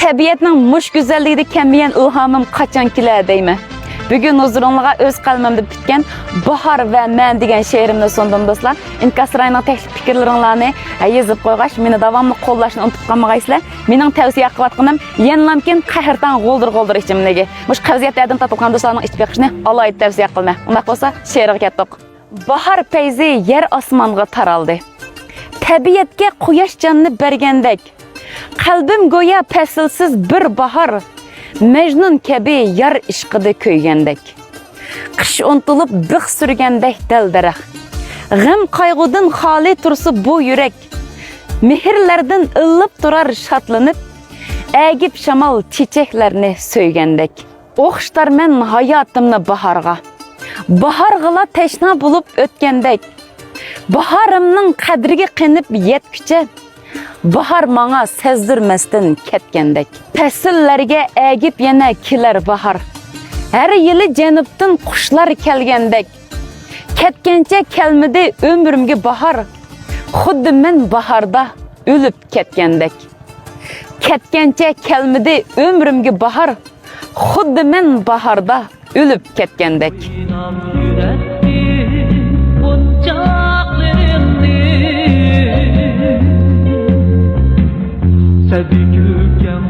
tabiatning mush go'zalligida kelmagan ilhomim qachon kelar deyman. Bugun huzurunluğa öz qalbimda bitgan bahar va men degan she'rimni sundim do'stlar. Inkasrayning taklif fikrlaringlarni yozib qo'ygash, meni davomli qo'llashni unutib qolmagaysizlar. Mening tavsiya qilayotganim yanlamkin qahrdan g'oldir ichimligi. Mush qavziyatlardan tatib do'stlarning ichib beqishni alohida tavsiya qilman. Undaq bo'lsa, she'rga ketdik. Bahar payzi yer osmonga taraldi. Tabiatga quyosh jonini bergandek, qalbim go'yo faslsiz bir bahar, Mecnun kabi yar ishqida ko'ygandek. Qish unutilib bix surgandek dal-darax. G'am qayg'udan xoli tursa bu yurak. Mehrlardan illib turar shatlanib, agib shamol chechaklarni so'ygandek. O'xshtarman hayotimni baharga. Baharg'ila tashna bo'lib o'tgandek. Baharimning qadriga qinib yetkicha, bahar manga sezdirmasdan ketgandek. Fasllarga agib yana kelar bahar. Har yili janubdan qushlar kelgandek. Ketgancha kelmidi umrimga bahar. Xuddi men baharda o'lib ketgandek. Ketgancha kelmidi umrimga bahar. Xuddi men baharda o'lib ketgandek. Sevgi köken